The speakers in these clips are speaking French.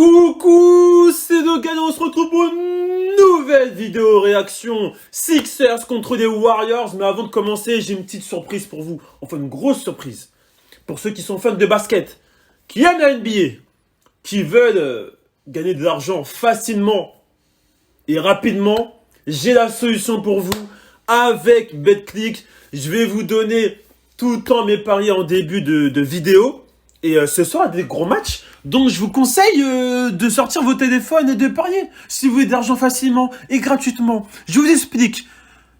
Coucou, c'est Dogan, on se retrouve pour une nouvelle vidéo réaction Sixers contre les Warriors. Mais avant de commencer, j'ai une petite surprise pour vous. Enfin, une grosse surprise. Pour ceux qui sont fans de basket, qui aiment la NBA, qui veulent gagner de l'argent facilement et rapidement, j'ai la solution pour vous. Avec BetClick, je vais vous donner tout le temps mes paris en début de vidéo. Et ce soir, il y a des gros matchs. Donc, je vous conseille de sortir vos téléphones et de parier. Si vous voulez de l'argent facilement et gratuitement. Je vous explique.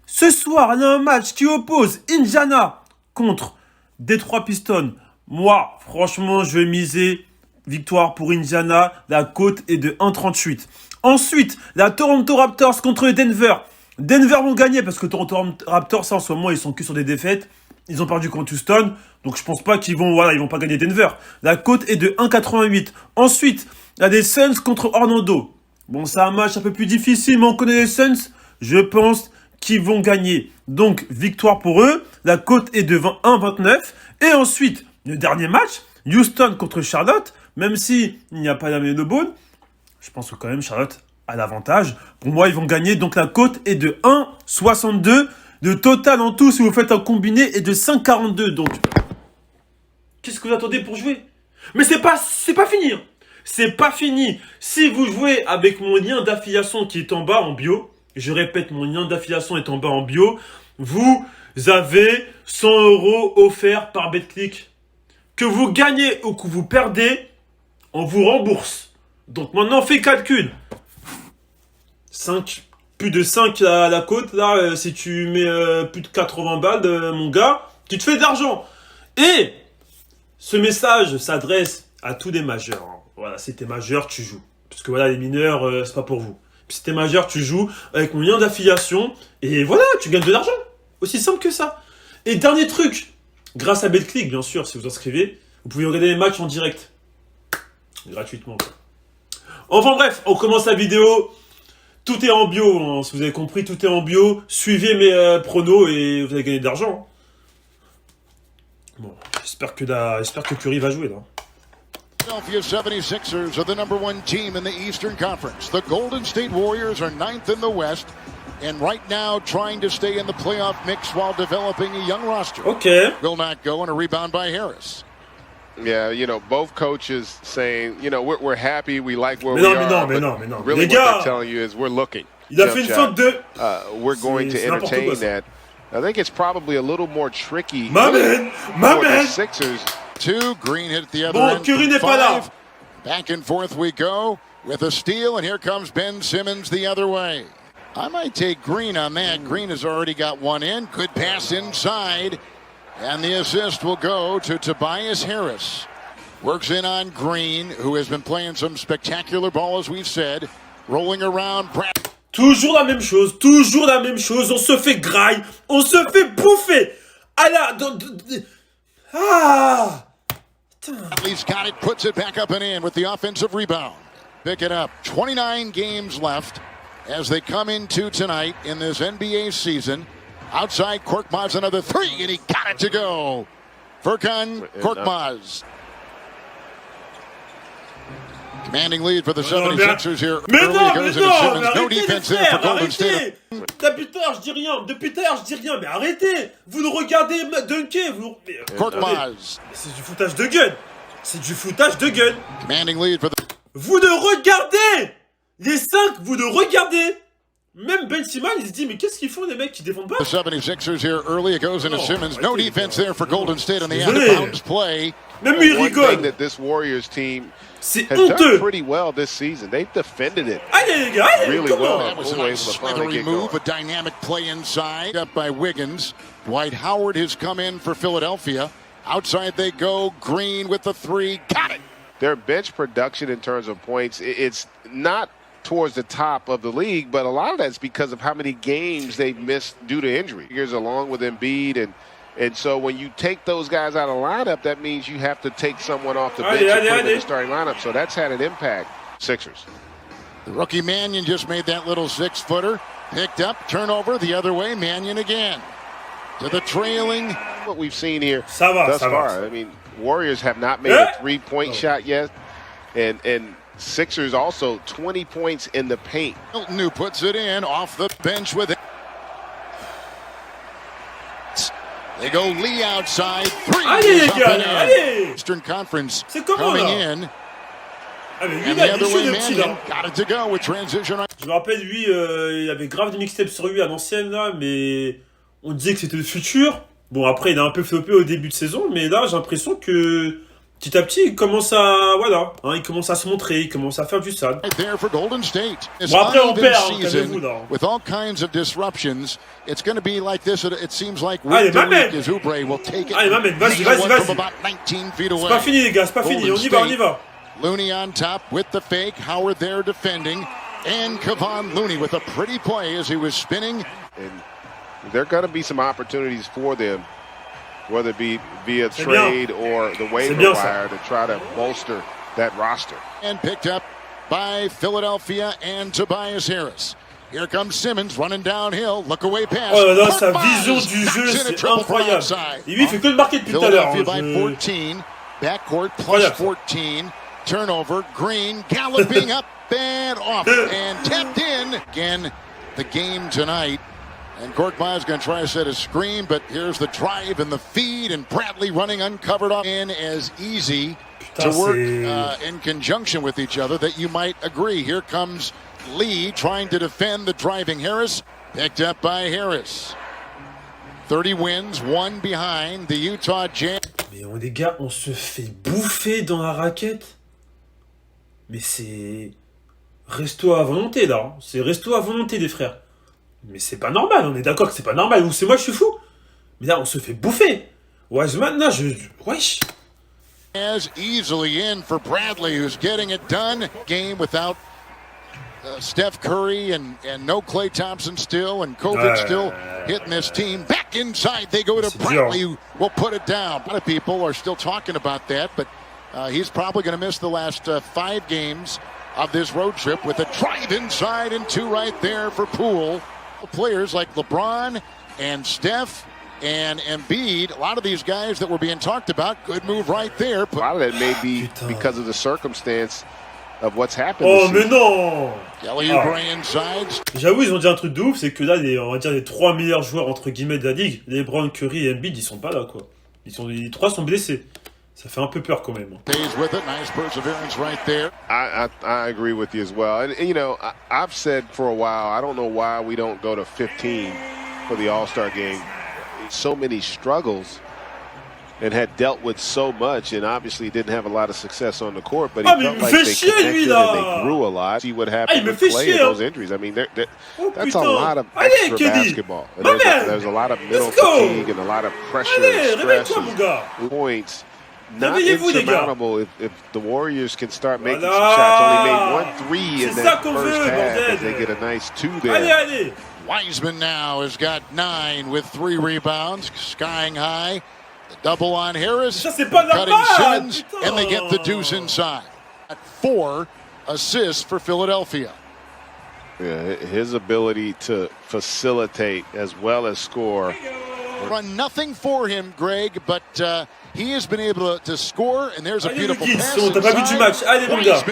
Ce soir, il y a un match qui oppose Indiana contre Detroit Pistons. Moi, franchement, je vais miser victoire pour Indiana. La cote est de 1,38. Ensuite, la Toronto Raptors contre Denver. Denver vont gagner parce que Toronto Raptors, ça, en ce moment, ils sont que sur des défaites. Ils ont perdu contre Houston, donc je pense pas qu'ils vont, ils vont pas gagner Denver. La cote est de 1,88. Ensuite, il y a des Suns contre Orlando. Bon, c'est un match un peu plus difficile, mais on connaît les Suns. Je pense qu'ils vont gagner. Donc, victoire pour eux. La cote est de 1,29. Et ensuite, le dernier match, Houston contre Charlotte. Même si il n'y a pas la de Ball, je pense que quand même Charlotte a l'avantage. Pour moi, ils vont gagner. Donc, la cote est de 1,62. Le total en tout, si vous faites un combiné, est de 5,42. Donc, qu'est-ce que vous attendez pour jouer? Mais c'est pas fini. C'est pas fini. Si vous jouez avec mon lien d'affiliation qui est en bas en bio, je répète, mon lien d'affiliation est en bas en bio, vous avez 100 € offerts par BetClick. Que vous gagnez ou que vous perdez, on vous rembourse. Donc maintenant, fais calcul. Plus de 5 à la côte, là, si tu mets plus de 80 balles, mon gars, tu te fais de l'argent. Et ce message s'adresse à tous les majeurs. Hein. Voilà, si t'es majeur, tu joues. Parce que voilà, les mineurs, c'est pas pour vous. Si t'es majeur, tu joues avec mon lien d'affiliation. Et voilà, tu gagnes de l'argent. Aussi simple que ça. Et dernier truc, grâce à BetClick, bien sûr, si vous inscrivez, vous pouvez regarder les matchs en direct. Gratuitement. Quoi. Enfin bref, on commence la vidéo. Tout est en bio, hein. Si vous avez compris, tout est en bio. Suivez mes pronos et vous allez gagner de l'argent. Bon, j'espère que Curry va jouer là. Philadelphia 76ers are the #1 team in the Eastern Conference. The Golden State Warriors are 9th in the West, and right now trying to stay in the playoff mix while developing a young roster. Okay. Will not go, and a rebound by Harris. Yeah, you know, both coaches saying, you know, we're happy, we like where mais we non, are. Mais non. Really, les what gars, they're telling you is we're looking. Il a fait une feinte de... we're going to entertain that. I think it's probably a little more tricky. My man. The Sixers. Two, Green hit the other Bon, end. Curry n'est pas là. Back and forth we go with a steal, and here comes Ben Simmons the other way. I might take Green on that. Green has already got one in. Good pass inside. And the assist will go to Tobias Harris. Works in on Green, who has been playing some spectacular ball, as we've said. Rolling around. Toujours la même chose. On se fait graille. On se fait bouffer. He's got it, puts it back up and in with the offensive rebound. Pick it up. 29 games left as they come into tonight in this NBA season. Outside, Korkmaz another three, and he got it to go. Furkan Korkmaz. Commanding lead for the 76ers here. No defense there for Golden State. Depuis tout à l'heure, je dis rien. Mais arrêtez. Vous le regardez dunker. Korkmaz. C'est du foutage de gueule. Commanding lead for the... Vous le regardez. Les 5, vous le regardez. Même Ben Simmons, il se dit, mais qu'est-ce qu'ils font les mecs qui défendent pas? The 76ers here early. It goes into Simmons. No defense there for Golden State on the out-of-bounds play. Même lui, il rigole. That this Warriors team c'est has honteux. done pretty well this season. They've defended it allez, les gars, really well. That was a nice slithery move, a dynamic play inside. Up by Wiggins. Dwight Howard has come in for Philadelphia. Outside they go. Green with the three. Got it. Their bench production in terms of points, it's not towards the top of the league, but a lot of that's because of how many games they've missed due to injury. Here's along with Embiid, and so when you take those guys out of lineup, that means you have to take someone off the bench and put them in the starting lineup. So that's had an impact. Sixers. The rookie Mannion just made that little 6-footer. Picked up, turnover the other way. Mannion again to the trailing. What we've seen here thus far. I mean, Warriors have not made a three-point shot yet, and Sixers also 20 points in the paint. Hilton who puts it in off the bench with it. They go Lee outside. Three. Allez les gars, allez. Eastern Conference C'est comment coming là? in. Ah mais lui And il a the other des way, choses de petit là. Mannion got it to go with transition. Je me rappelle lui, il avait grave des mixtapes sur lui à l'ancienne là, mais on disait que c'était le futur. Bon après il a un peu floppé au début de saison, mais là j'ai l'impression que petit à petit il commence à il commence à se montrer, il commence à faire du sale. Right there for Golden State. Bon après on perd, calmez-vous là. With all kinds of disruptions, it's going to be like this. It seems like Allez, Mamen. as Oubre will take it. Allez Mamen, vas-y. From about 19 feet away. C'est pas fini les gars, c'est pas fini, on y va. Looney on top with the fake. Howard there defending. And Kevon Looney with a pretty play as he was spinning. And there are going to be some opportunities for them, whether it be via trade or the waiver wire, to try to bolster that roster. And picked up by Philadelphia and Tobias Harris. Here comes Simmons running downhill. Look away pass. Oh là là, sa vision du jeu, c'est incroyable. Et lui, il fait que le marquer depuis tout à l'heure. Philadelphia by 14. Backcourt plus 14. Turnover. Green galloping up and off and tapped in. Again, the game tonight. And Korkmaz going to try to set a screen, but here's the drive and the feed, and Bradley running uncovered off in as easy to work in conjunction with each other that you might agree. Here comes Lee trying to defend the driving Harris, picked up by Harris. 30 wins, 1 behind the Utah Jazz. Mais les gars, on se fait bouffer dans la raquette. Mais c'est resto à volonté là, c'est resto à volonté des frères. Mais c'est pas normal, on est d'accord que c'est pas normal, ou c'est moi je suis fou. Mais là on se fait bouffer. Wiseman là, wesh. As easily in for Bradley, who's getting it done. Game without Steph Curry and no Klay Thompson still, and Kovic still hitting this team. Back inside they go to Bradley, who will put it down. A lot of people are still talking about that, but he's probably going to miss the last 5 games of this road trip with a drive inside and 2 right there for Poole. Players like LeBron and Steph and Embiid, a lot of these guys that were being talked about, good move right there. A lot of that may be because of the circumstance of what's happened. Oh mais non. Kelly Oubre inside. J'avoue, ils ont dit un truc de ouf, c'est que là, on va dire les 3 meilleurs joueurs entre guillemets de la ligue, LeBron, Curry et Embiid, ils sont pas là quoi. Les 3 sont blessés. Ça fait un peu peur quand même. With it. Nice perseverance right there. I agree with you as well. And you know, I've said for a while, I don't know why we don't go to 15 for the All-Star game. So many struggles and had dealt with so much, and obviously didn't have a lot of success on the court, but he felt like they connected and they grew a lot. See what happened with Klay and those injuries. I mean, that's a lot of extra basketball. And there's a lot of mental fatigue and a lot of pressure and stress and points. Not insurmountable if the Warriors can start making some shots. Only made 1 3 in that first half, but they get a nice 2 there. Wiseman now has got 9 with 3 rebounds, skying high. The double on Harris, cutting Simmons, and they get the deuce inside. 4 assists for Philadelphia. Yeah, his ability to facilitate as well as score. Run nothing for him, Greg, but he has been able to score, and there's a beautiful pass inside. T'as pas vu du match. Allez les gars.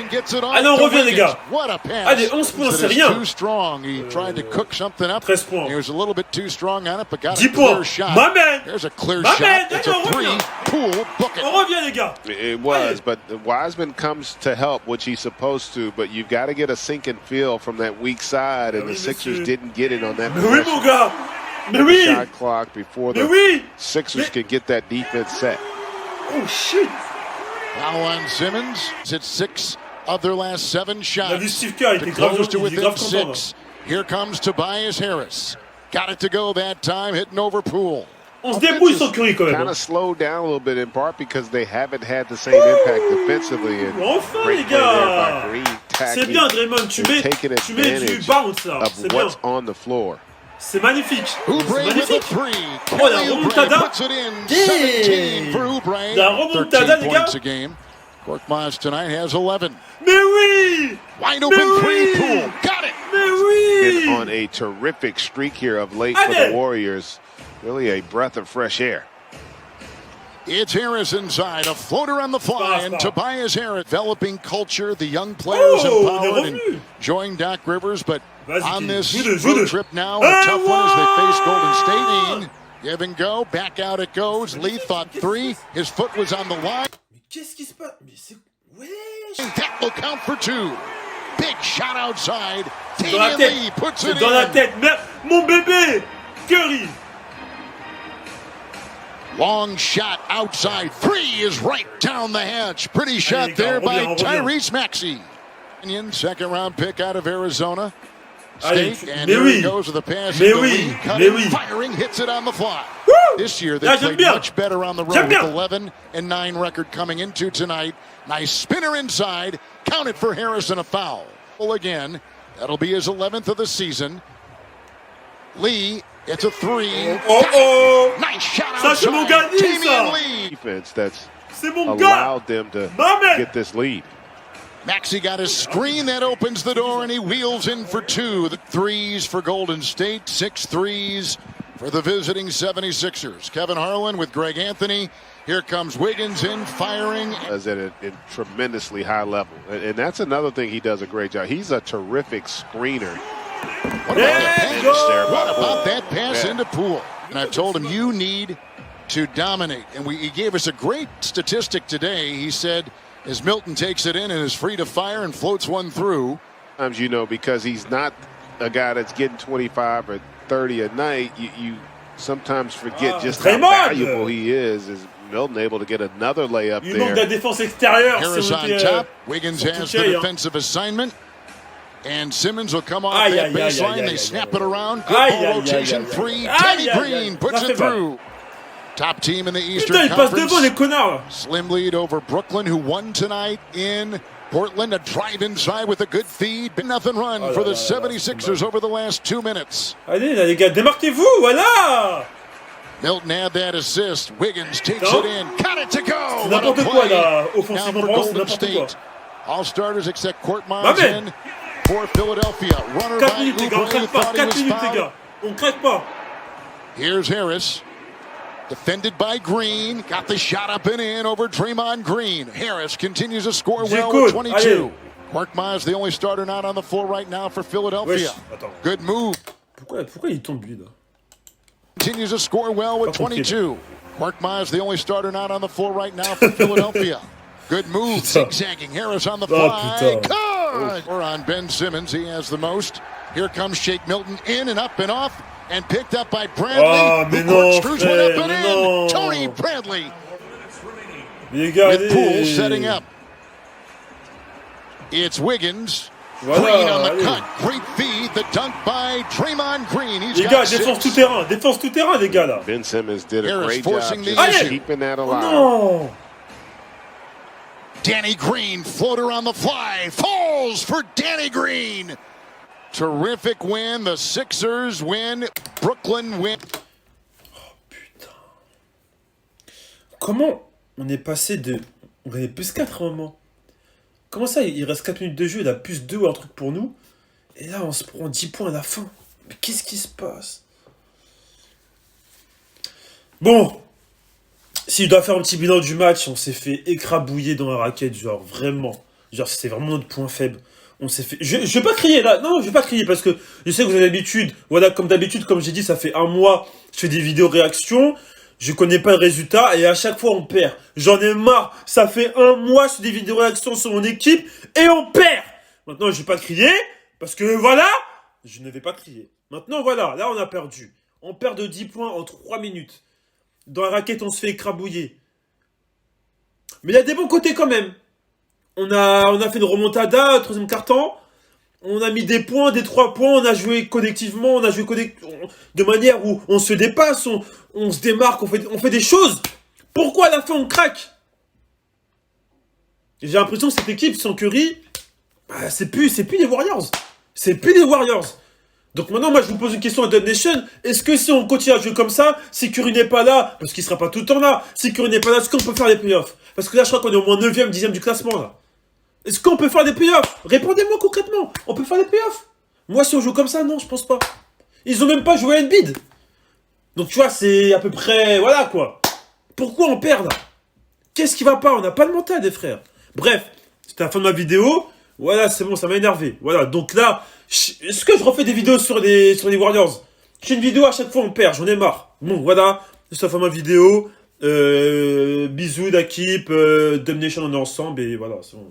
Allez, on revient les gars. What a pass. Allez, 11 points, c'est rien. Too strong. He tried to cook something up. 13 points. He was a little bit too strong on it, but got 10 a clear points. shot. There's a clear shot. It's a 3. Poole, book it. On revient les gars. It was, but Wiseman comes to help, which he's supposed to, but you've got to get a sinking feel from that weak side, and the Sixers didn't get it on that possession. Oui, mon gars. Mais oui. Shot clock before the Sixers can get that defense set. Oh shit! Now on Simmons, it's 6 of their last 7 shots. Close to within 6. Here comes Tobias Harris. Got it to go that time, hitting over Poole. On se débrouille sans Curry quand même. Kind of slowed down a little bit in part because they haven't had the same impact defensively. And enfin les gars! C'est bien Draymond, tu mets du bounce là. C'est bien. What's on the floor. C'est magnifique. C'est magnifique. Oh, la remontada. La remontada, les gars. Korkmaz tonight has 11. Mais oui! Wide open 3, Poole. Got it. Mais oui! Been on a terrific streak here of late for the Warriors. Really a breath of fresh air. It's Harris inside, a floater on the fly, and Tobias Harris developing culture, the young players empowered and enjoying Doc Rivers, but on this road trip now, a tough one as they face Golden State. Give and go, back out it goes. Lee thought 3, his foot was on the line. Mais qu'est-ce qui se passe? Mais c'est... Wesh! That will count for 2. Big shot outside. Dans la tête, Lee puts c'est it dans la in. tête. Mais mon bébé, Curry. Long shot outside. 3 is right down the hatch. Pretty shot there by Tyrese Maxey. Second round pick out of Arizona State. And here he goes with a pass. Firing, hits it on the fly. This year they played much better on the road with 11-9 record coming into tonight. Nice spinner inside. Counted for Harris and a foul. Again, that'll be his 11th of the season. Lee, it's a 3. Nice shot outside. Damian Lee. Defense that's allowed them to get this lead. Maxey got his screen that opens the door, and he wheels in for 2. The 3s for Golden State, 6 threes for the visiting 76ers. Kevin Harlan with Greg Anthony. Here comes Wiggins in, firing. Is at a tremendously high level. And that's another thing he does a great job. He's a terrific screener. What about that pass into Poole? And I've told him, you need to dominate. And he gave us a great statistic today. He said, as Milton takes it in and is free to fire and floats one through. Sometimes, you know, because he's not a guy that's getting 25 or 30 a night, you sometimes forget just how valuable he is. Is Milton able to get another layup there? manque de la défense extérieure. Harris on top. Wiggins has the defensive assignment. And Simmons will come off that baseline. They snap it around. Good ball rotation. 3. Danny Green puts it through. Top team in the Eastern Conference. Slim lead over Brooklyn, who won tonight in Portland. A drive inside with a good feed. Nothing run for the 76ers over the last 2 minutes. Allez, là, les gars, démarquez-vous, voilà! Milton had that assist. Wiggins takes it in. Got it to go. N'importe quoi, là. Offensivement, c'est n'importe quoi. All starters except Court Miles in for Philadelphia. Runner 4 by minutes, les gars, on craque pas. 4 minutes, les gars. On craque pas. Here's Harris. Defended by Green. Got the shot up and in over Draymond Green. Harris continues to score well with 22. Mark Miles, the only starter not on the floor right now for Philadelphia. Good move. Pourquoi il tombe, lui, là? Continues to score well with 22. Mark Miles, the only starter not on the floor right now for Philadelphia. Good move. Zigzagging. Harris on the fly. Good. Or on Ben Simmons. He has the most. Here comes Shake Milton in and up and off. And picked up by Bradley. Screws one up and in. Tony Bradley. With Poole setting up. It's Wiggins. Green on the cut. Great feed. The dunk by Draymond Green. He's les gars, défense tout terrain. Défense tout terrain, les gars, là. Ben Simmons did a great forcing job the just keeping that alive. Non. Danny Green, floater on the fly. Falls for Danny Green. Terrific win. The Sixers win. Brooklyn win. Oh putain. Comment on est passé de... On gagnait plus 4 à un moment. Comment ça, il reste 4 minutes de jeu, il a plus 2 ou un truc pour nous. Et là, on se prend 10 points à la fin. Mais qu'est-ce qui se passe? Bon. S'il doit faire un petit bilan du match, on s'est fait écrabouiller dans la raquette. Genre, vraiment. Genre, c'était vraiment notre point faible. On s'est fait... Je vais pas crier là, non, je vais pas crier parce que je sais que vous avez l'habitude, voilà, comme d'habitude, comme j'ai dit, ça fait un mois, je fais des vidéos réactions, je connais pas le résultat et à chaque fois on perd. J'en ai marre, ça fait un mois, je fais des vidéos réactions sur mon équipe et on perd. Maintenant, je vais pas crier parce que voilà, je ne vais pas crier. Maintenant, voilà, là on a perdu. On perd de 10 points en 3 minutes. Dans la raquette, on se fait écrabouiller. Mais il y a des bons côtés quand même. On a fait une remontada, troisième quart-temps. On a mis des points, des 3 points. On a joué collectivement. On a joué de manière où on se dépasse, on se démarque, on fait des choses. Pourquoi à la fin on craque? J'ai l'impression que cette équipe sans Curry, bah, c'est plus les Warriors. C'est plus les Warriors. Donc maintenant, moi, je vous pose une question à Dub Nation. Est-ce que si on continue à jouer comme ça, si Curry n'est pas là, parce qu'il ne sera pas tout le temps là, si Curry n'est pas là, est-ce qu'on peut faire les playoffs? Parce que là, je crois qu'on est au moins 9e, 10e du classement, là. Est-ce qu'on peut faire des playoffs? Répondez-moi concrètement. On peut faire des playoffs? Moi, si on joue comme ça, non, je pense pas. Ils ont même pas joué à Embiid. Donc, tu vois, c'est à peu près... Voilà, quoi. Pourquoi on perd, là? Qu'est-ce qui va pas? On n'a pas de mental, des frères. Bref, c'était la fin de ma vidéo. Voilà, c'est bon, ça m'a énervé. Voilà, donc là, est-ce que je refais des vidéos sur les Warriors? J'ai une vidéo, à chaque fois on perd, j'en ai marre. Bon, voilà, c'est la fin de ma vidéo. Bisous d'équipe, Domination, on est ensemble, et voilà, c'est bon.